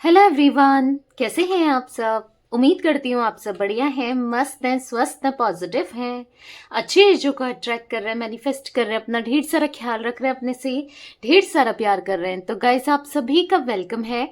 Hello everyone, कैसे हैं आप सब। उम्मीद करती हूँ आप सब बढ़िया हैं, मस्त हैं, स्वस्थ हैं, पॉजिटिव हैं, अच्छी चीज़ों को अट्रैक्ट कर रहे हैं, मैनिफेस्ट कर रहे हैं, अपना ढेर सारा ख्याल रख रहे हैं, अपने से ढेर सारा प्यार कर रहे हैं। तो गाइस, आप सभी का वेलकम है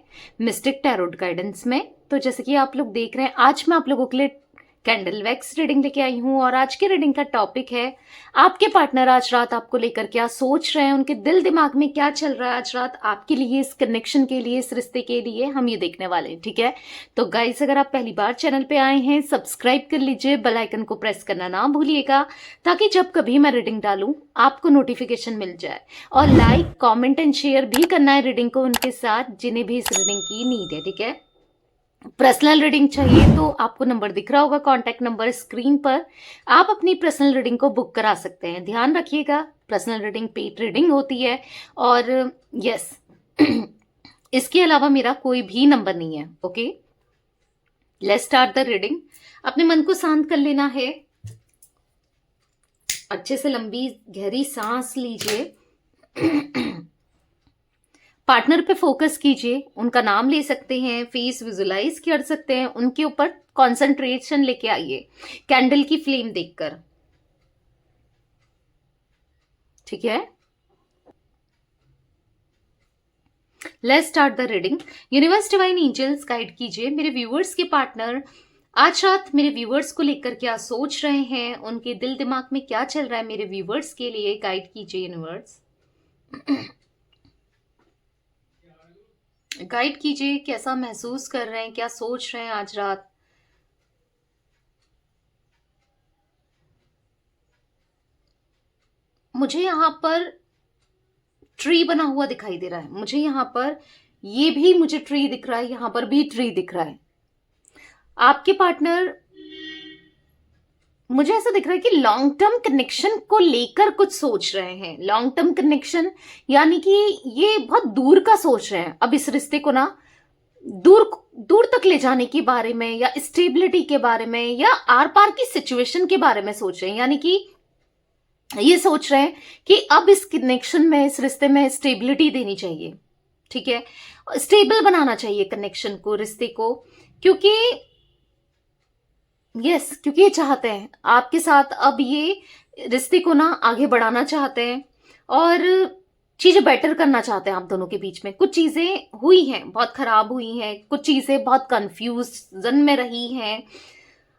मिस्टिक टैरोट गाइडेंस में। तो जैसे कि आप लोग देख रहे हैं, आज मैं आप लोगों के लिए कैंडल वैक्स रीडिंग लेके आई हूँ और आज की रीडिंग का टॉपिक है आपके पार्टनर आज रात आपको लेकर क्या सोच रहे हैं, उनके दिल दिमाग में क्या चल रहा है आज रात आपके लिए, इस कनेक्शन के लिए, इस रिश्ते के लिए हम ये देखने वाले हैं। ठीक है, तो गाइस, अगर आप पहली बार चैनल पे आए हैं, सब्सक्राइब कर लीजिए, बेल आइकन को प्रेस करना ना भूलिएगा ताकि जब कभी मैं रीडिंग डालूं आपको नोटिफिकेशन मिल जाए। और लाइक, कॉमेंट एंड शेयर भी करना है रीडिंग को उनके साथ जिन्हें भी इस रीडिंग की नीड है। ठीक है, पर्सनल रीडिंग चाहिए तो आपको नंबर दिख रहा होगा, कॉन्टैक्ट नंबर स्क्रीन पर, आप अपनी पर्सनल रीडिंग को बुक करा सकते हैं। ध्यान रखिएगा, पर्सनल रीडिंग पेड रीडिंग होती है और यस इसके अलावा मेरा कोई भी नंबर नहीं है। Okay, let's start the reading. अपने मन को शांत कर लेना है, अच्छे से लंबी गहरी सांस लीजिए। पार्टनर पे फोकस कीजिए, उनका नाम ले सकते हैं, फेस विजुलाइज कर सकते हैं, उनके ऊपर कंसंट्रेशन लेके आइए कैंडल की फ्लेम देखकर। ठीक है, let's start the reading. Universe divine angels guide कीजिए मेरे व्यूअर्स के पार्टनर आज रात मेरे व्यूअर्स को लेकर क्या सोच रहे हैं, उनके दिल दिमाग में क्या चल रहा है, मेरे व्यूअर्स के लिए गाइड कीजिए यूनिवर्स। गाइड कीजिए, कैसा महसूस कर रहे हैं, क्या सोच रहे हैं आज रात। मुझे यहाँ पर ट्री बना हुआ दिखाई दे रहा है, मुझे यहाँ पर ये भी मुझे ट्री दिख रहा है, यहाँ पर भी ट्री दिख रहा है। आपके पार्टनर, मुझे ऐसा दिख रहा है कि लॉन्ग टर्म कनेक्शन को लेकर कुछ सोच रहे हैं। लॉन्ग टर्म कनेक्शन यानी कि ये बहुत दूर का सोच रहे हैं। अब इस रिश्ते को ना दूर दूर तक ले जाने के बारे में, या स्टेबिलिटी के बारे में, या आर पार की सिचुएशन के बारे में सोच रहे हैं। यानी कि ये सोच रहे हैं कि अब इस कनेक्शन में, इस रिश्ते में स्टेबिलिटी देनी चाहिए। ठीक है, स्टेबल बनाना चाहिए कनेक्शन को, रिश्ते को, क्योंकि क्योंकि ये चाहते हैं आपके साथ अब ये रिश्ते को ना आगे बढ़ाना चाहते हैं और चीजें बेटर करना चाहते हैं। आप दोनों के बीच में कुछ चीजें हुई हैं, बहुत खराब हुई हैं, कुछ चीजें बहुत कंफ्यूजन में रही हैं।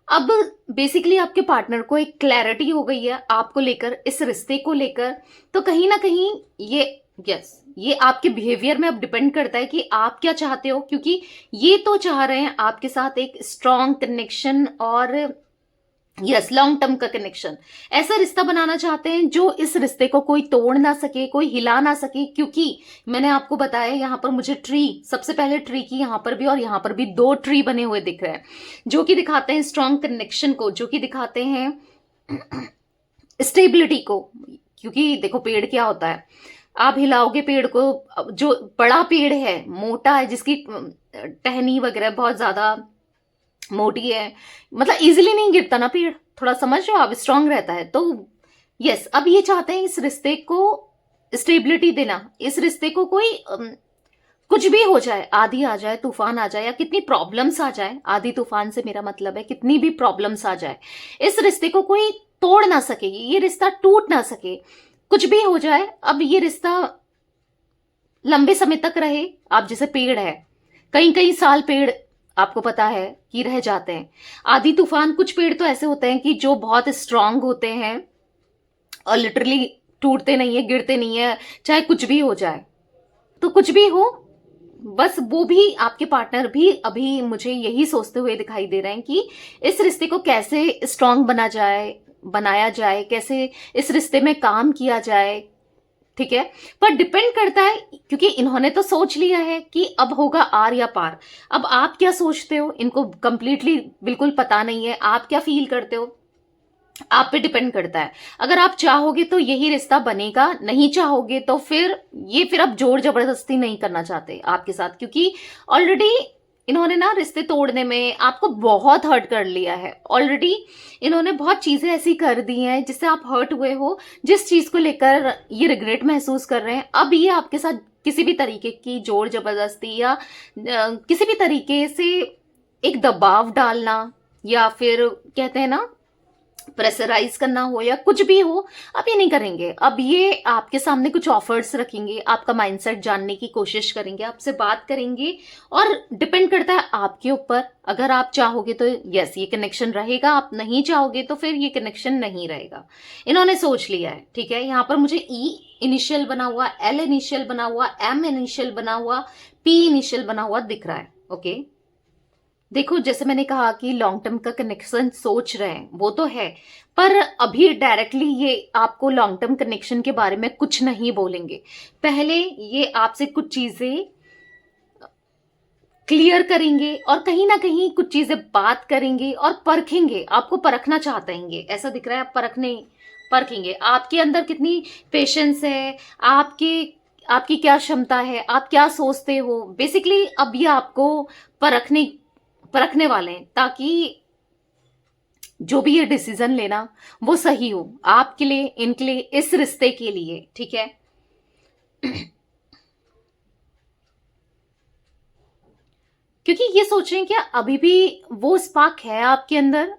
अब बेसिकली आपके पार्टनर को एक क्लैरिटी हो गई है आपको लेकर, इस रिश्ते को लेकर। तो कहीं ना कहीं ये आपके बिहेवियर में अब डिपेंड करता है कि आप क्या चाहते हो, क्योंकि ये तो चाह रहे हैं आपके साथ एक स्ट्रॉन्ग कनेक्शन और लॉन्ग टर्म का कनेक्शन, ऐसा रिश्ता बनाना चाहते हैं जो इस रिश्ते को कोई तोड़ ना सके, कोई हिला ना सके। क्योंकि मैंने आपको बताया यहाँ पर मुझे ट्री, सबसे पहले ट्री की यहाँ पर भी और यहाँ पर भी दो ट्री बने हुए दिख रहे हैं जो कि दिखाते हैं स्ट्रॉन्ग कनेक्शन को, जो कि दिखाते हैं स्टेबिलिटी को। क्योंकि देखो, पेड़ क्या होता है, आप हिलाओगे पेड़ को, जो बड़ा पेड़ है, मोटा है, जिसकी टहनी वगैरह बहुत ज्यादा मोटी है, मतलब इजीली नहीं गिरता ना पेड़, थोड़ा समझ रहे हो आप, स्ट्रांग रहता है। तो अब ये चाहते हैं इस रिश्ते को स्टेबिलिटी देना, इस रिश्ते को कोई कुछ भी हो जाए, आंधी आ जाए, तूफान आ जाए, या कितनी प्रॉब्लम्स आ जाए, आंधी तूफान से मेरा मतलब है कितनी भी प्रॉब्लम्स आ जाए, इस रिश्ते को कोई तोड़ ना सके, ये रिश्ता टूट ना सके, कुछ भी हो जाए, अब ये रिश्ता लंबे समय तक रहे। आप जैसे पेड़ है, कई कई साल पेड़ आपको पता है कि रह जाते हैं। आंधी तूफान, कुछ पेड़ तो ऐसे होते हैं कि जो बहुत स्ट्रांग होते हैं और लिटरली टूटते नहीं है, गिरते नहीं है, चाहे कुछ भी हो जाए। तो कुछ भी हो, बस वो भी आपके पार्टनर भी अभी मुझे यही सोचते हुए दिखाई दे रहे हैं कि इस रिश्ते को कैसे स्ट्रांग बनाया जाए, कैसे इस रिश्ते में काम किया जाए। ठीक है, पर डिपेंड करता है, क्योंकि इन्होंने तो सोच लिया है कि अब होगा आर या पार। अब आप क्या सोचते हो, इनको कंप्लीटली बिल्कुल पता नहीं है, आप क्या फील करते हो, आप पे डिपेंड करता है। अगर आप चाहोगे तो यही रिश्ता बनेगा, नहीं चाहोगे तो फिर अब जोर जबरदस्ती नहीं करना चाहते आपके साथ, क्योंकि ऑलरेडी इन्होंने ना रिश्ते तोड़ने में आपको बहुत हर्ट कर लिया है। ऑलरेडी इन्होंने बहुत चीजें ऐसी कर दी हैं जिससे आप हर्ट हुए हो, जिस चीज को लेकर ये रिग्रेट महसूस कर रहे हैं। अब ये आपके साथ किसी भी तरीके की जोर जबरदस्ती या किसी भी तरीके से एक दबाव डालना, या फिर कहते हैं ना प्रेशराइज करना हो या कुछ भी हो, अब ये नहीं करेंगे। अब ये आपके सामने कुछ ऑफर्स रखेंगे, आपका माइंडसेट जानने की कोशिश करेंगे, आपसे बात करेंगे, और डिपेंड करता है आपके ऊपर। अगर आप चाहोगे तो यस ये कनेक्शन रहेगा, आप नहीं चाहोगे तो फिर ये कनेक्शन नहीं रहेगा। इन्होंने सोच लिया है, ठीक है। यहाँ पर मुझे ई इनिशियल बना हुआ, एल इनिशियल बना हुआ, एम इनिशियल बना हुआ, पी इनिशियल बना हुआ दिख रहा है। ओके, देखो जैसे मैंने कहा कि लॉन्ग टर्म का कनेक्शन सोच रहे हैं, वो तो है, पर अभी डायरेक्टली ये आपको लॉन्ग टर्म कनेक्शन के बारे में कुछ नहीं बोलेंगे। पहले ये आपसे कुछ चीजें क्लियर करेंगे और कहीं ना कहीं कुछ चीजें बात करेंगे और परखेंगे, आपको परखना चाहते हैं ये, ऐसा दिख रहा है। परखेंगे आपके अंदर कितनी पेशेंस है, आपकी क्या क्षमता है, आप क्या सोचते हो। बेसिकली अब ये आपको परखने वाले हैं, ताकि जो भी ये डिसीजन लेना वो सही हो आपके लिए, इनके लिए, इस रिश्ते के लिए, ठीक है। क्योंकि ये सोच रहे हैं कि अभी भी वो स्पार्क है आपके अंदर,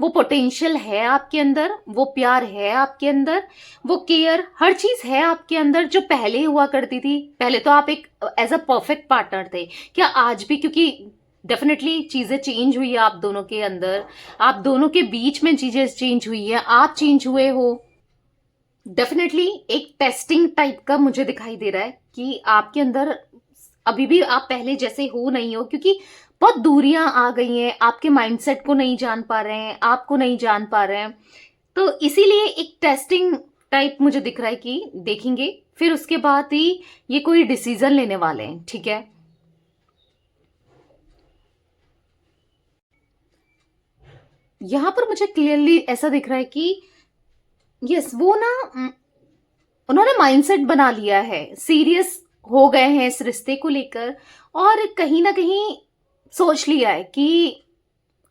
वो पोटेंशियल है आपके अंदर, वो प्यार है आपके अंदर, वो केयर, हर चीज है आपके अंदर जो पहले हुआ करती थी। पहले तो आप एक एज अ परफेक्ट पार्टनर थे, क्या आज भी? क्योंकि डेफिनेटली चीजें चेंज हुई है आप दोनों के अंदर, आप दोनों के बीच में चीजें चेंज हुई है, आप चेंज हुए हो। डेफिनेटली एक टेस्टिंग टाइप का मुझे दिखाई दे रहा है कि आपके अंदर अभी भी आप पहले जैसे हो नहीं हो, क्योंकि बहुत दूरियां आ गई हैं, आपके माइंडसेट को नहीं जान पा रहे हैं, आपको नहीं जान पा रहे हैं। तो इसीलिए एक टेस्टिंग टाइप मुझे दिख रहा है कि देखेंगे, फिर उसके बाद ही ये कोई डिसीजन लेने वाले हैं, ठीक है। यहां पर मुझे क्लियरली ऐसा दिख रहा है कि यस वो ना उन्होंने माइंडसेट बना लिया है, सीरियस हो गए हैं इस रिश्ते को लेकर, और कहीं ना कहीं सोच लिया है कि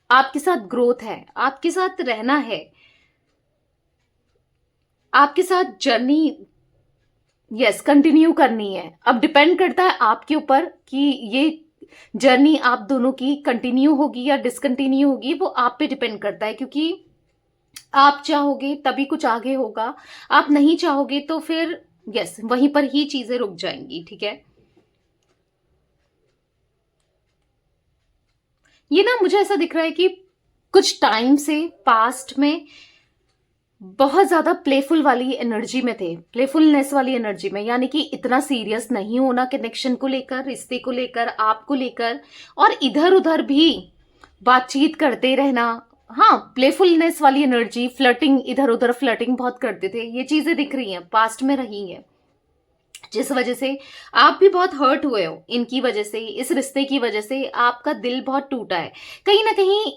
आपके साथ ग्रोथ है, आपके साथ रहना है, आपके साथ जर्नी यस कंटिन्यू करनी है। अब डिपेंड करता है आपके ऊपर कि ये जर्नी आप दोनों की कंटिन्यू होगी या डिसकंटिन्यू होगी, वो आप पे डिपेंड करता है। क्योंकि आप चाहोगे तभी कुछ आगे होगा, आप नहीं चाहोगे तो फिर यस वहीं पर ही चीजें रुक जाएंगी, ठीक है। ये ना मुझे ऐसा दिख रहा है कि कुछ टाइम से पास्ट में बहुत ज्यादा प्लेफुल वाली एनर्जी में थे, प्लेफुलनेस वाली एनर्जी में, यानी कि इतना सीरियस नहीं होना कनेक्शन को लेकर, रिश्ते को लेकर, आपको लेकर, और इधर उधर भी बातचीत करते रहना। हाँ, प्लेफुलनेस वाली एनर्जी, फ्लर्टिंग, इधर उधर फ्लर्टिंग बहुत करते थे, ये चीजें दिख रही हैं, पास्ट में रही हैं, जिस वजह से आप भी बहुत हर्ट हुए हो। इनकी वजह से, इस रिश्ते की वजह से आपका दिल बहुत टूटा है। कहीं ना कहीं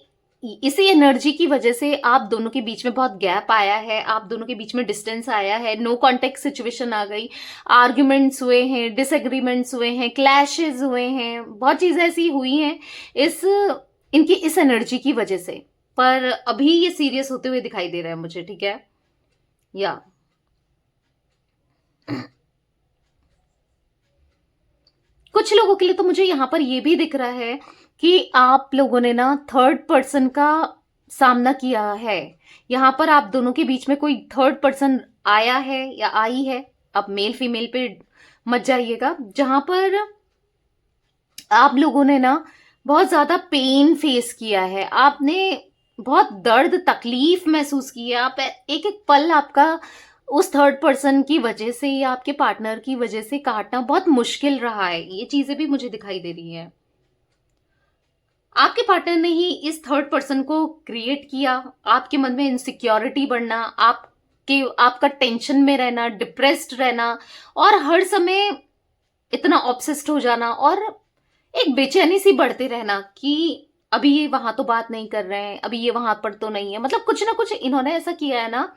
इसी एनर्जी की वजह से आप दोनों के बीच में बहुत गैप आया है, आप दोनों के बीच में डिस्टेंस आया है, नो कॉन्टेक्ट सिचुएशन आ गई, आर्ग्यूमेंट्स हुए हैं, डिसएग्रीमेंट्स हुए हैं, क्लैशेस हुए हैं, बहुत चीजें ऐसी हुई हैं इनकी इस एनर्जी की वजह से। पर अभी ये सीरियस होते हुए दिखाई दे रहा है मुझे, ठीक है। या कुछ लोगों के लिए तो मुझे यहां पर ये भी दिख रहा है कि आप लोगों ने ना थर्ड पर्सन का सामना किया है। यहां पर आप दोनों के बीच में कोई थर्ड पर्सन आया है या आई है, अब मेल फीमेल पे मत जाइएगा, जहां पर आप लोगों ने ना बहुत ज्यादा पेन फेस किया है, आपने बहुत दर्द तकलीफ महसूस की है। आप एक एक पल आपका उस थर्ड पर्सन की वजह से या आपके पार्टनर की वजह से काटना बहुत मुश्किल रहा है, ये चीजें भी मुझे दिखाई दे रही हैं। आपके पार्टनर ने ही इस थर्ड पर्सन को क्रिएट किया, आपके मन में इनसिक्योरिटी बढ़ना, आपका टेंशन में रहना, डिप्रेस्ड रहना, और हर समय इतना ऑब्सेस्ड हो जाना, और एक बेचैनी सी बढ़ते रहना कि अभी ये वहां तो बात नहीं कर रहे हैं, अभी ये वहां पर तो नहीं है। मतलब कुछ ना कुछ इन्होंने ऐसा किया है ना,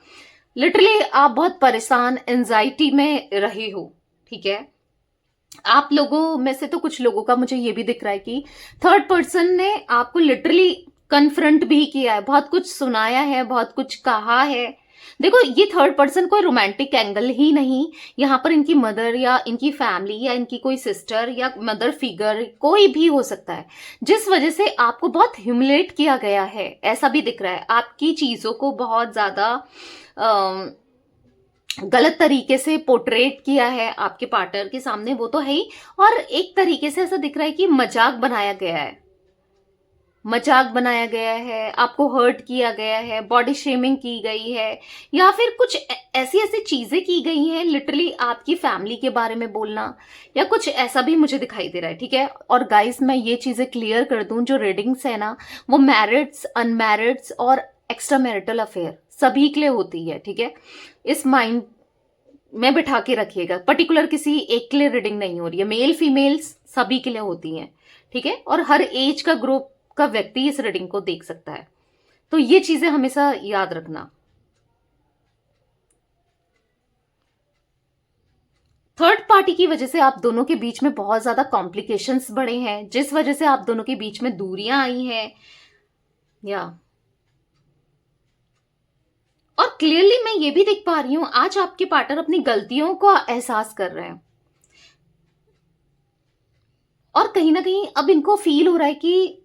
लिटरली आप बहुत परेशान, एंजाइटी में रहे हो, ठीक है। आप लोगों में से तो कुछ लोगों का मुझे ये भी दिख रहा है कि थर्ड पर्सन ने आपको लिटरली कन्फ्रंट भी किया है, बहुत कुछ सुनाया है, बहुत कुछ कहा है, देखो ये थर्ड पर्सन कोई रोमांटिक एंगल ही नहीं, यहाँ पर इनकी मदर या इनकी फैमिली या इनकी कोई सिस्टर या मदर फिगर कोई भी हो सकता है, जिस वजह से आपको बहुत ह्यूमिलेट किया गया है, ऐसा भी दिख रहा है। आपकी चीजों को बहुत ज्यादा गलत तरीके से पोर्ट्रेट किया है आपके पार्टनर के सामने, वो तो है ही, और एक तरीके से ऐसा दिख रहा है कि मजाक बनाया गया है, मजाक बनाया गया है, आपको हर्ट किया गया है, बॉडी शेमिंग की गई है, या फिर कुछ ऐसी ऐसी चीजें की गई हैं, लिटरली आपकी फैमिली के बारे में बोलना या कुछ ऐसा भी मुझे दिखाई दे रहा है, ठीक है। और गाइस मैं ये चीजें क्लियर कर दूं, जो रीडिंग्स है ना वो मैरिड्स, अनमैरिड्स और एक्स्ट्रा मैरिटल अफेयर सभी के लिए होती है, ठीक है। इस माइंड में बिठा के रखिएगा, पर्टिकुलर किसी एक के लिए रीडिंग नहीं हो रही है, मेल फीमेल्स सभी के लिए होती है, ठीक है। और हर एज का ग्रुप का व्यक्ति इस रीडिंग को देख सकता है, तो ये चीजें हमेशा याद रखना। थर्ड पार्टी की वजह से आप दोनों के बीच में बहुत ज्यादा कॉम्प्लिकेशंस बढ़े हैं, जिस वजह से आप दोनों के बीच में दूरियां आई हैं, या और क्लियरली मैं ये भी देख पा रही हूं आज आपके पार्टनर अपनी गलतियों को एहसास कर रहे हैं, और कहीं ना कहीं अब इनको फील हो रहा है कि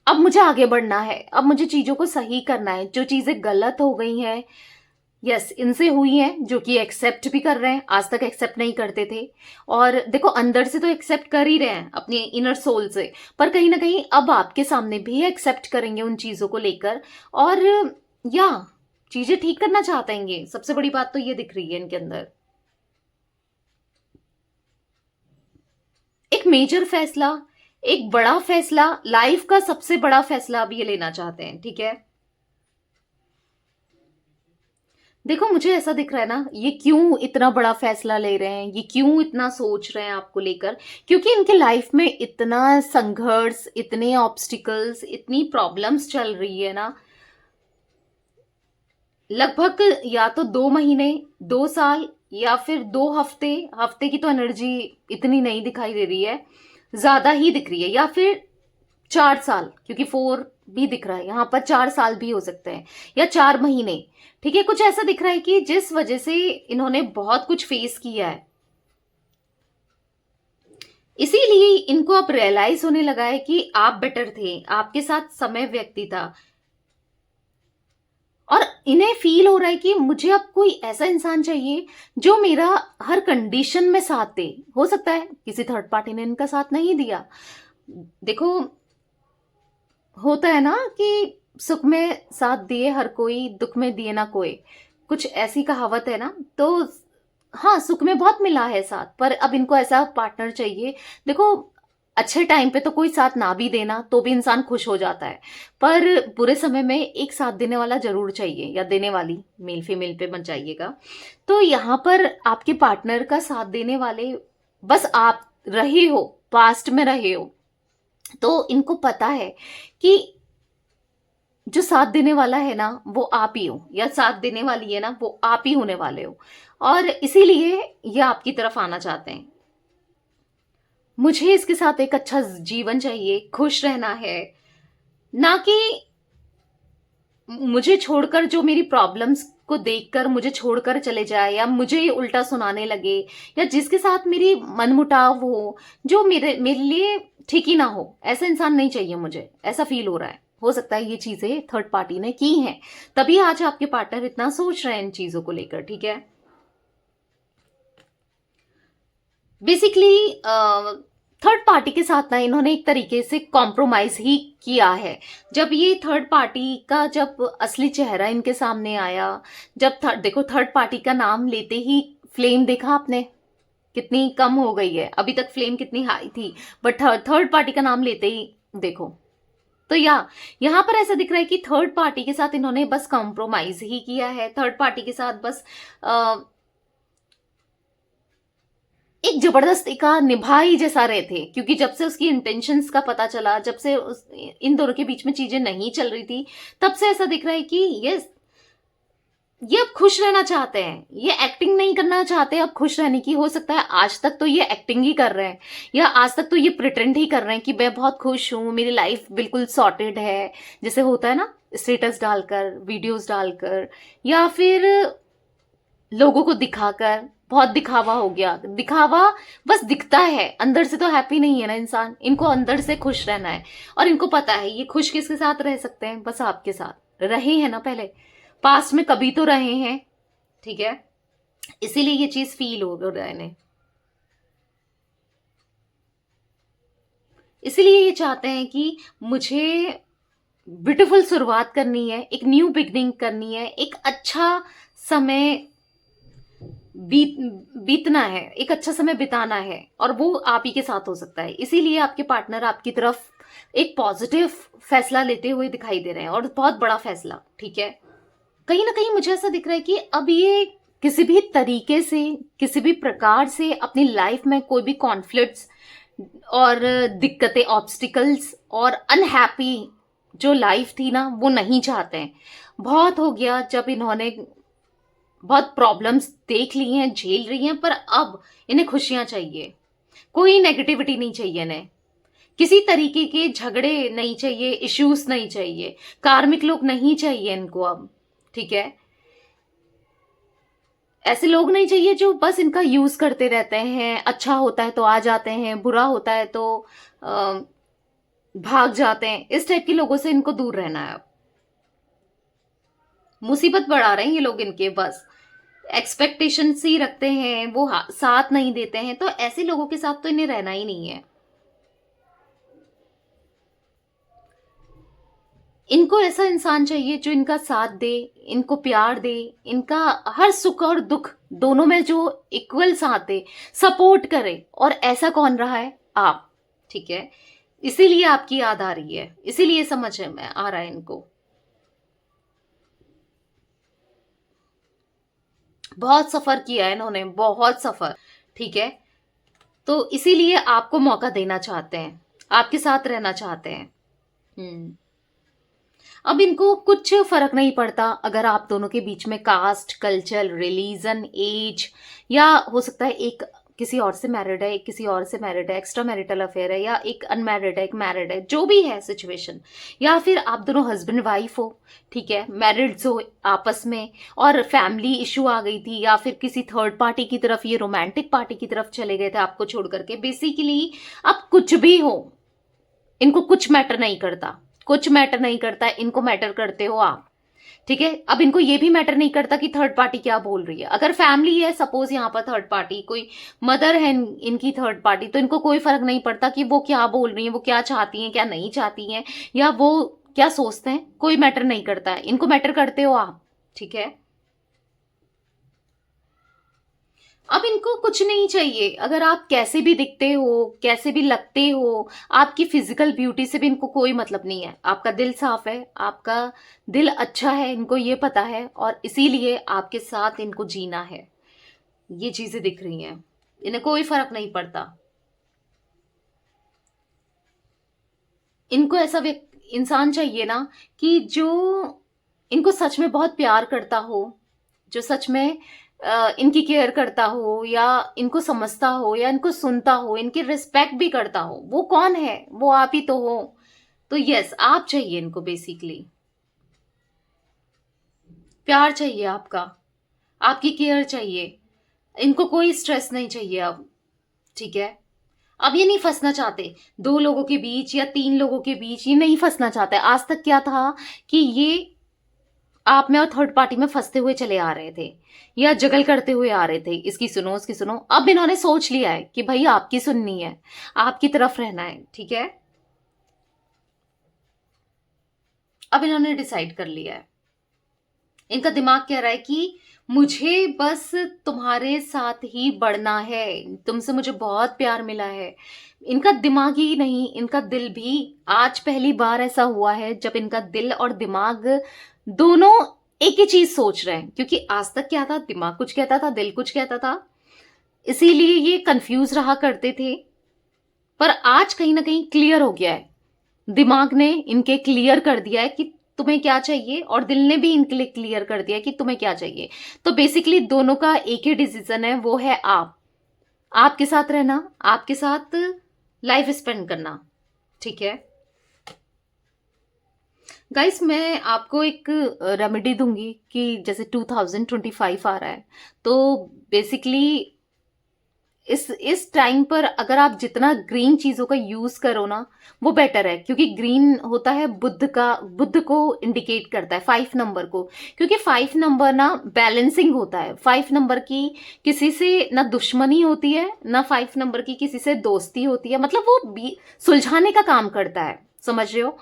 अब मुझे आगे बढ़ना है, अब मुझे चीजों को सही करना है, जो चीजें गलत हो गई हैं, यस इनसे हुई हैं, जो कि एक्सेप्ट भी कर रहे हैं, आज तक एक्सेप्ट नहीं करते थे, और देखो अंदर से तो एक्सेप्ट कर ही रहे हैं अपने इनर सोल से, पर कहीं ना कहीं अब आपके सामने भी एक्सेप्ट करेंगे उन चीजों को लेकर, और या चीजें ठीक करना चाहते हैं ये, सबसे बड़ी बात तो ये दिख रही है इनके अंदर। एक मेजर फैसला, एक बड़ा फैसला, लाइफ का सबसे बड़ा फैसला अब ये लेना चाहते हैं, ठीक है। देखो मुझे ऐसा दिख रहा है ना, ये क्यों इतना बड़ा फैसला ले रहे हैं, ये क्यों इतना सोच रहे हैं आपको लेकर, क्योंकि इनके लाइफ में इतना संघर्ष, इतने ऑब्स्टिकल्स, इतनी प्रॉब्लम्स चल रही है ना, लगभग या तो 2 महीने, 2 साल, या फिर 2 हफ्ते, हफ्ते की तो एनर्जी इतनी नहीं दिखाई दे रही है, ज्यादा ही दिख रही है, या फिर 4 साल, क्योंकि 4 भी दिख रहा है यहां पर, 4 साल भी हो सकते हैं, या 4 महीने, ठीक है। कुछ ऐसा दिख रहा है कि जिस वजह से इन्होंने बहुत कुछ फेस किया है, इसीलिए इनको अब रियलाइज होने लगा है कि आप बेटर थे, आपके साथ समय व्यक्ति था, और इन्हें फील हो रहा है कि मुझे अब कोई ऐसा इंसान चाहिए जो मेरा हर कंडीशन में साथ दे। हो सकता है किसी थर्ड पार्टी ने इनका साथ नहीं दिया, देखो होता है ना कि सुख में साथ दिए हर कोई, दुख में दिए ना कोई, कुछ ऐसी कहावत है ना, तो हाँ सुख में बहुत मिला है साथ, पर अब इनको ऐसा पार्टनर चाहिए। देखो अच्छे टाइम पे तो कोई साथ ना भी देना तो भी इंसान खुश हो जाता है, पर बुरे समय में एक साथ देने वाला जरूर चाहिए, या देने वाली, मेल फीमेल पे मत जाइएगा। तो यहाँ पर आपके पार्टनर का साथ देने वाले बस आप रहे हो, पास्ट में रहे हो, तो इनको पता है कि जो साथ देने वाला है ना वो आप ही हो, या साथ देने वाली है ना वो आप ही होने वाले हो, और इसीलिए ये आपकी तरफ आना चाहते हैं। मुझे इसके साथ एक अच्छा जीवन चाहिए, खुश रहना है, ना कि मुझे छोड़कर, जो मेरी प्रॉब्लम्स को देखकर मुझे छोड़कर चले जाए, या मुझे ये उल्टा सुनाने लगे, या जिसके साथ मेरी मनमुटाव हो, जो मेरे मेरे लिए ठीक ही ना हो, ऐसा इंसान नहीं चाहिए मुझे, ऐसा फील हो रहा है। हो सकता है ये चीजें थर्ड पार्टी ने की हैं, तभी आज आपके पार्टनर इतना सोच रहे हैं इन चीजों को लेकर, ठीक है। बेसिकली थर्ड पार्टी के साथ ना इन्होंने एक तरीके से कॉम्प्रोमाइज ही किया है। जब ये थर्ड पार्टी का, जब असली चेहरा इनके सामने आया, जब देखो थर्ड पार्टी का नाम लेते ही फ्लेम देखा आपने कितनी कम हो गई है, अभी तक फ्लेम कितनी हाई थी, बट थर्ड पार्टी का नाम लेते ही देखो, तो यहाँ पर ऐसा दिख रहा है कि थर्ड पार्टी के साथ इन्होंने बस कॉम्प्रोमाइज ही किया है, थर्ड पार्टी के साथ बस एक जबरदस्ती का निभा ही जैसा रहे थे, क्योंकि जब से उसकी इंटेंशंस का पता चला, जब से इन दोनों के बीच में चीजें नहीं चल रही थी, तब से ऐसा दिख रहा है कि ये अब खुश रहना चाहते हैं, ये एक्टिंग नहीं करना चाहते अब खुश रहने की। हो सकता है आज तक तो ये एक्टिंग ही कर रहे हैं, या आज तक तो ये प्रिटेंड ही कर रहे हैं कि मैं बहुत खुश हूं, मेरी लाइफ बिल्कुल सॉर्टेड है, जैसे होता है ना स्टेटस डालकर, वीडियोस डालकर, या फिर लोगों को दिखाकर। बहुत दिखावा हो गया, दिखावा बस दिखता है, अंदर से तो हैप्पी नहीं है ना इंसान। इनको अंदर से खुश रहना है, और इनको पता है ये खुश किसके साथ रह सकते हैं, बस आपके साथ रहे हैं ना पहले, पास्ट में कभी तो रहे हैं, ठीक है। इसीलिए ये चीज फील हो रहा है इन्हें, इसीलिए ये चाहते हैं कि मुझे ब्यूटीफुल शुरुआत करनी है, एक न्यू बिगनिंग करनी है, एक अच्छा समय बीतना है, एक अच्छा समय बिताना है, और वो आप ही के साथ हो सकता है। इसीलिए आपके पार्टनर आपकी तरफ एक पॉजिटिव फैसला लेते हुए दिखाई दे रहे हैं, और बहुत बड़ा फैसला, ठीक है। कहीं ना कहीं मुझे ऐसा दिख रहा है कि अब ये किसी भी तरीके से, किसी भी प्रकार से अपनी लाइफ में कोई भी कॉन्फ्लिक्ट्स और दिक्कतें, ऑब्स्टिकल्स और अनहैप्पी जो लाइफ थी ना, वो नहीं चाहते हैं। बहुत हो गया जब इन्होंने बहुत प्रॉब्लम्स देख ली हैं, झेल रही हैं, पर अब इन्हें खुशियां चाहिए, कोई नेगेटिविटी नहीं चाहिए इन्हें, किसी तरीके के झगड़े नहीं चाहिए, इश्यूज नहीं चाहिए, कार्मिक लोग नहीं चाहिए इनको अब, ठीक है। ऐसे लोग नहीं चाहिए जो बस इनका यूज करते रहते हैं, अच्छा होता है तो आ जाते हैं, बुरा होता है तो अ, भाग जाते हैं। इस टाइप के लोगों से इनको दूर रहना है अब। मुसीबत बढ़ा रहे हैं ये लोग इनके, बस एक्सपेक्टेशंस ही रखते हैं, वो साथ नहीं देते हैं, तो ऐसे लोगों के साथ तो इन्हें रहना ही नहीं है। इनको ऐसा इंसान चाहिए जो इनका साथ दे, इनको प्यार दे, इनका हर सुख और दुख दोनों में जो इक्वल साथ दे, सपोर्ट करे। और ऐसा कौन रहा है? आप, ठीक है। इसीलिए आपकी याद आ रही है, इसीलिए समझ में आ रहा है इनको। बहुत सफर किया है इन्होंने, बहुत सफर, ठीक है। तो इसीलिए आपको मौका देना चाहते हैं, आपके साथ रहना चाहते हैं। हम्म। अब इनको कुछ फर्क नहीं पड़ता अगर आप दोनों के बीच में कास्ट, कल्चर, रिलीजन, एज, या हो सकता है एक किसी और से मैरिड है, एक किसी और से मैरिड है, एक्स्ट्रा मैरिटल अफेयर है, या एक अनमैरिड है, एक मैरिड है, जो भी है सिचुएशन, या फिर आप दोनों हस्बैंड वाइफ हो, ठीक है, मैरिड हो आपस में, और फैमिली इशू आ गई थी, या फिर किसी थर्ड पार्टी की तरफ, ये रोमांटिक पार्टी की तरफ चले गए थे आपको छोड़ करके। बेसिकली अब कुछ भी हो, इनको कुछ मैटर नहीं करता, कुछ मैटर नहीं करता, इनको मैटर करते हो आप, ठीक है। अब इनको ये भी मैटर नहीं करता कि थर्ड पार्टी क्या बोल रही है। अगर फैमिली है, सपोज यहाँ पर थर्ड पार्टी कोई मदर है इनकी थर्ड पार्टी, तो इनको कोई फर्क नहीं पड़ता कि वो क्या बोल रही है, वो क्या चाहती हैं, क्या नहीं चाहती हैं, या वो क्या सोचते हैं, कोई मैटर नहीं करता है। इनको मैटर करते हो आप, ठीक है। अब इनको कुछ नहीं चाहिए, अगर आप कैसे भी दिखते हो, कैसे भी लगते हो, आपकी फिजिकल ब्यूटी से भी इनको कोई मतलब नहीं है। आपका दिल साफ है, आपका दिल अच्छा है, इनको ये पता है, और इसीलिए आपके साथ इनको जीना है। ये चीजें दिख रही हैं, इन्हें कोई फर्क नहीं पड़ता। इनको ऐसा इंसान चाहिए ना कि जो इनको सच में बहुत प्यार करता हो, जो सच में इनकी केयर करता हो, या इनको समझता हो, या इनको सुनता हो, इनकी रिस्पेक्ट भी करता हो। वो कौन है? वो आप ही तो हो। तो यस, आप चाहिए इनको, बेसिकली प्यार चाहिए आपका, आपकी केयर चाहिए, इनको कोई स्ट्रेस नहीं चाहिए अब, ठीक है। अब ये नहीं फंसना चाहते दो लोगों के बीच या तीन लोगों के बीच, ये नहीं फंसना चाहते। आज तक क्या था कि ये आप में और थर्ड पार्टी में फंसते हुए चले आ रहे थे, या जगल करते हुए आ रहे थे, इसकी सुनो उसकी सुनो। अब इन्होंने सोच लिया है कि भाई आपकी सुननी है, आपकी तरफ रहना है, ठीक है। अब इन्होंने डिसाइड कर लिया है, इनका दिमाग कह रहा है कि मुझे बस तुम्हारे साथ ही बढ़ना है, तुमसे मुझे बहुत प्यार मिला है। इनका दिमाग ही नहीं, इनका दिल भी, आज पहली बार ऐसा हुआ है जब इनका दिल और दिमाग दोनों एक ही चीज सोच रहे हैं। क्योंकि आज तक क्या था, दिमाग कुछ कहता था, दिल कुछ कहता था, इसीलिए ये कंफ्यूज रहा करते थे। पर आज कहीं ना कहीं क्लियर हो गया है, दिमाग ने इनके क्लियर कर दिया है कि तुम्हें क्या चाहिए, और दिल ने भी इनके लिए क्लियर कर दिया है कि तुम्हें क्या चाहिए। तो बेसिकली दोनों का एक ही डिसीजन है, वो है आप, आपके साथ रहना, आपके साथ लाइफ स्पेंड करना, ठीक है। गाइस मैं आपको एक रेमेडी दूंगी कि जैसे 2025 आ रहा है, तो बेसिकली इस टाइम पर अगर आप जितना ग्रीन चीजों का यूज करो ना, वो बेटर है, क्योंकि ग्रीन होता है बुद्ध को इंडिकेट करता है, 5 नंबर को। क्योंकि 5 नंबर ना बैलेंसिंग होता है। 5 नंबर की किसी से ना दुश्मनी होती है, ना 5 नंबर की किसी से दोस्ती होती है, मतलब वो सुलझाने का काम करता है, समझ रहे हो।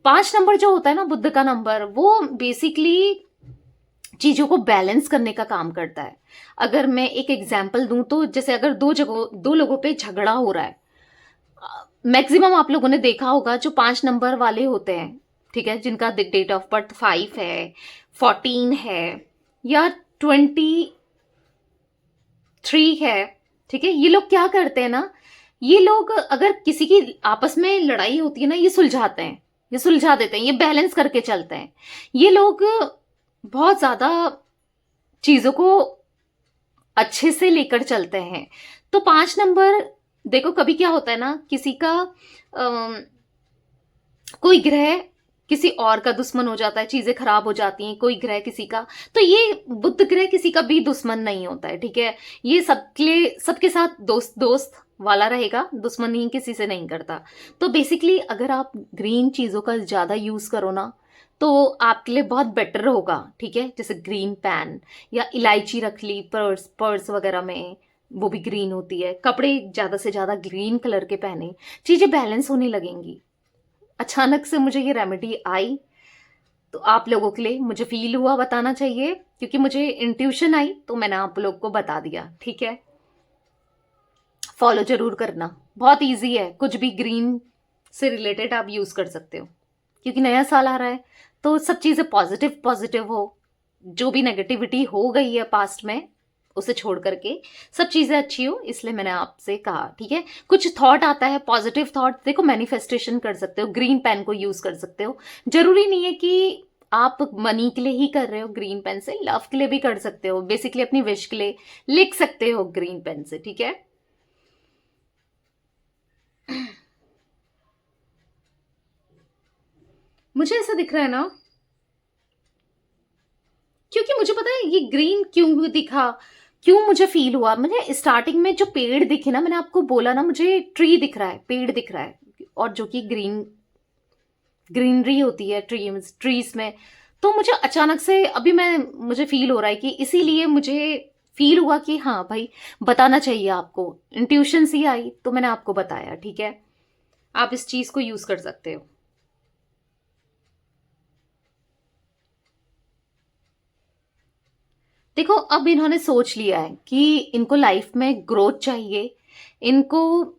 5 नंबर जो होता है ना, बुद्ध का नंबर, वो बेसिकली चीजों को बैलेंस करने का काम करता है। अगर मैं एक एग्जांपल दूं तो जैसे अगर दो लोगों पे झगड़ा हो रहा है, मैक्सिमम आप लोगों ने देखा होगा जो 5 नंबर वाले होते हैं, ठीक है, जिनका डेट ऑफ बर्थ 5 है, 14 है, या 23 है, ठीक है, ये लोग क्या करते हैं ना, ये लोग अगर किसी की आपस में लड़ाई होती है ना, ये सुलझाते हैं, ये सुलझा देते हैं, ये बैलेंस करके चलते हैं। ये लोग बहुत ज्यादा चीजों को अच्छे से लेकर चलते हैं। तो 5 नंबर, देखो कभी क्या होता है ना, किसी का कोई ग्रह किसी और का दुश्मन हो जाता है, चीजें खराब हो जाती हैं, कोई ग्रह किसी का, तो ये बुध ग्रह किसी का भी दुश्मन नहीं होता है, ठीक है। ये सबके साथ दोस्त दोस्त वाला रहेगा, दुश्मनी किसी से नहीं करता। तो बेसिकली अगर आप ग्रीन चीजों का ज्यादा यूज करो ना, तो आपके लिए बहुत बेटर होगा, ठीक है। जैसे ग्रीन पैन या इलायची रख ली पर्स पर्स वगैरह में, वो भी ग्रीन होती है। कपड़े ज्यादा से ज्यादा ग्रीन कलर के पहने, चीजें बैलेंस होने लगेंगी। अचानक से मुझे ये रेमेडी आई, तो आप लोगों के लिए मुझे फील हुआ बताना चाहिए, क्योंकि मुझे इंट्यूशन आई तो मैंने आप लोग को बता दिया, ठीक है। फॉलो जरूर करना, बहुत इजी है, कुछ भी ग्रीन से रिलेटेड आप यूज कर सकते हो, क्योंकि नया साल आ रहा है, तो सब चीजें पॉजिटिव पॉजिटिव हो। जो भी नेगेटिविटी हो गई है पास्ट में, उसे छोड़ करके सब चीजें अच्छी हो, इसलिए मैंने आपसे कहा, ठीक है। कुछ थॉट आता है, पॉजिटिव थॉट, देखो मैनिफेस्टेशन कर सकते हो, ग्रीन पेन को यूज कर सकते हो। जरूरी नहीं है कि आप मनी के लिए ही कर रहे हो, ग्रीन पेन से लव के लिए भी कर सकते हो, बेसिकली अपनी विश के लिए लिख सकते हो ग्रीन पेन से, ठीक है। मुझे ऐसा दिख रहा है ना, क्योंकि मुझे पता है ये ग्रीन क्यों दिखा, क्यों मुझे फील हुआ। मुझे स्टार्टिंग में जो पेड़ दिखे ना, मैंने आपको बोला ना, मुझे ट्री दिख रहा है, पेड़ दिख रहा है, और जो कि ग्रीनरी होती है ट्रीज में। तो मुझे अचानक से अभी मुझे फील हो रहा है कि इसीलिए मुझे फील हुआ कि हाँ भाई, बताना चाहिए आपको। इंट्यूशन सी आई तो मैंने आपको बताया, ठीक है। आप इस चीज को यूज कर सकते हो। देखो अब इन्होंने सोच लिया है कि इनको लाइफ में ग्रोथ चाहिए, इनको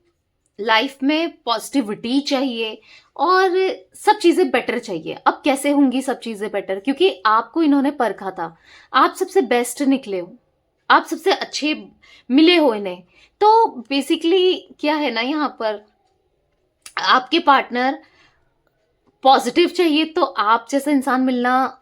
लाइफ में पॉजिटिविटी चाहिए, और सब चीजें बेटर चाहिए। अब कैसे होंगी सब चीजें बेटर, क्योंकि आपको इन्होंने परखा था, आप सबसे बेस्ट निकले हो, आप सबसे अच्छे मिले हो इन्हें। तो बेसिकली क्या है ना, यहाँ पर आपके पार्टनर पॉजिटिव चाहिए, तो आप जैसा इंसान मिलना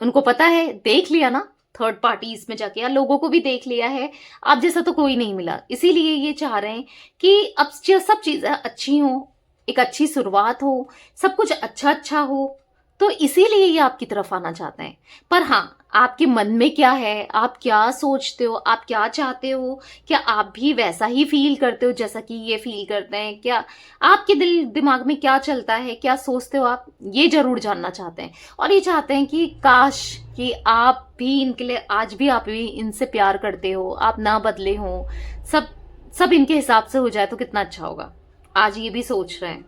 उनको पता है, देख लिया ना थर्ड पार्टी इसमें जाके, या लोगों को भी देख लिया है, आप जैसा तो कोई नहीं मिला, इसीलिए ये चाह रहे हैं कि अब सब चीजें अच्छी हो, एक अच्छी शुरुआत हो, सब कुछ अच्छा अच्छा हो, तो इसीलिए ये आपकी तरफ आना चाहते हैं। पर हाँ, आपके मन में क्या है, आप क्या सोचते हो, आप क्या चाहते हो, क्या आप भी वैसा ही फील करते हो जैसा कि ये फील करते हैं, क्या आपके दिल दिमाग में क्या चलता है, क्या सोचते हो आप, ये जरूर जानना चाहते हैं। और ये चाहते हैं कि काश कि आप भी इनके लिए, आज भी आप भी इनसे प्यार करते हो, आप ना बदले हो, सब सब इनके हिसाब से हो जाए तो कितना अच्छा होगा। आज ये भी सोच रहे हैं,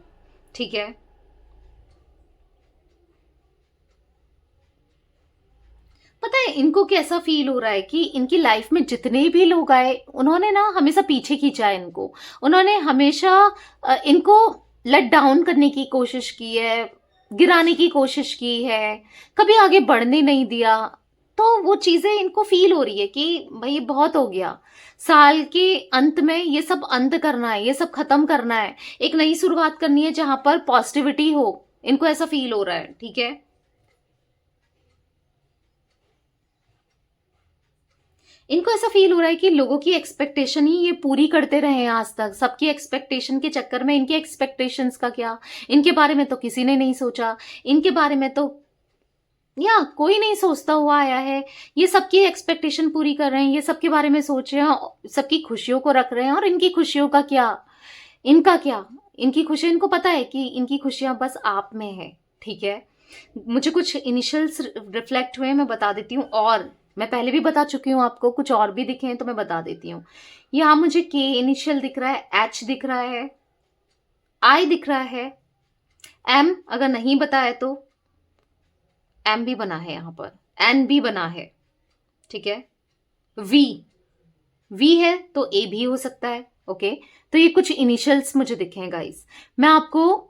ठीक है। पता है इनको कैसा फील हो रहा है कि इनकी लाइफ में जितने भी लोग आए, उन्होंने ना हमेशा पीछे खींचा है इनको, उन्होंने हमेशा इनको लेट डाउन करने की कोशिश की है, गिराने की कोशिश की है, कभी आगे बढ़ने नहीं दिया। तो वो चीजें इनको फील हो रही है कि भाई बहुत हो गया, साल के अंत में ये सब अंत करना है, ये सब खत्म करना है, एक नई शुरुआत करनी है जहां पर पॉजिटिविटी हो। इनको ऐसा फील हो रहा है, ठीक है। इनको ऐसा फील हो रहा है कि लोगों की एक्सपेक्टेशन ही ये पूरी करते रहे हैं आज तक। सबकी एक्सपेक्टेशन के चक्कर में इनके एक्सपेक्टेशंस का क्या, इनके बारे में तो किसी ने नहीं सोचा, इनके बारे में तो या कोई नहीं सोचता हुआ आया है। ये सबकी एक्सपेक्टेशन पूरी कर रहे हैं, ये सबके बारे में सोच रहे हैं, सबकी खुशियों को रख रहे हैं। और इनकी खुशियों का क्या, इनका क्या, इनकी खुशी, इनको पता है कि इनकी खुशियां बस आप में है। ठीक है, मुझे कुछ इनिशियल्स रिफ्लेक्ट हुए, मैं बता देती हूँ। और मैं पहले भी बता चुकी हूँ आपको, कुछ और भी दिखे हैं तो मैं बता देती हूँ। यहाँ मुझे के इनिशियल दिख रहा है, एच दिख रहा है, आई दिख रहा है, एम अगर नहीं बताया तो एम भी बना है, यहाँ पर एन भी बना है। ठीक है, वी, वी है तो ए भी हो सकता है। ओके, तो ये कुछ इनिशियल्स मुझे दिखे हैं गाइस। मैं आपको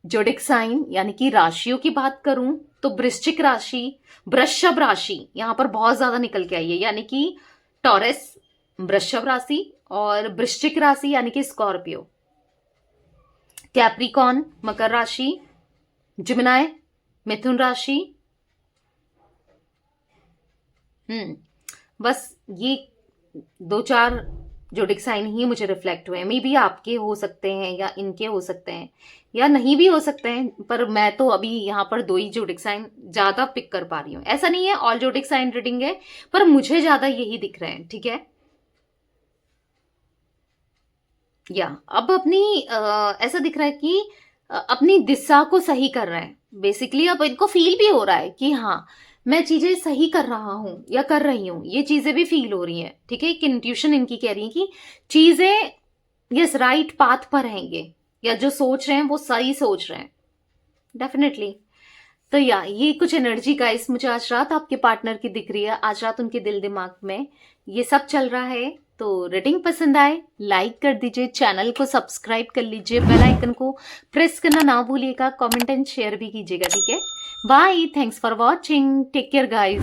जोडिक साइन यानी कि राशियों की बात करूं तो वृश्चिक राशि, वृषभ राशि यहां पर बहुत ज्यादा निकल के आई है, यानी कि टॉरस वृषभ राशि, और वृश्चिक राशि यानी कि स्कॉर्पियो, कैप्रिकॉन मकर राशि, जिमिनाय मिथुन राशि। बस ये 2-4 जोडिक साइन ही मुझे रिफ्लेक्ट हुए। मे बी आपके हो सकते हैं या इनके हो सकते हैं या नहीं भी हो सकते हैं, पर मैं तो अभी यहाँ पर 2 ही जोडिक साइन ज्यादा पिक कर पा रही हूँ। ऐसा नहीं है ऑल जोडिक साइन रीडिंग है, पर मुझे ज्यादा यही दिख रहे हैं। ठीक है, या अब अपनी ऐसा दिख रहा है कि अपनी दिशा को सही कर रहे हैं बेसिकली। अब इनको फील भी हो रहा है कि हाँ मैं चीजें सही कर रहा हूं या कर रही हूं, ये चीजें भी फील हो रही हैं। ठीक है, एक इंट्यूशन इनकी कह रही है कि चीजें यस राइट पाथ पर हैंगे, या जो सोच रहे हैं वो सही सोच रहे हैं डेफिनेटली। तो या ये कुछ एनर्जी गाइस मुझे आज रात आपके पार्टनर की दिख रही है, आज रात उनके दिल दिमाग में ये सब चल रहा है। तो रीडिंग पसंद आए लाइक कर दीजिए, चैनल को सब्सक्राइब कर लीजिए, बेल आइकन को प्रेस करना ना भूलिएगा, कमेंट एंड शेयर भी कीजिएगा। ठीक है, bye, thanks for watching, take care guys.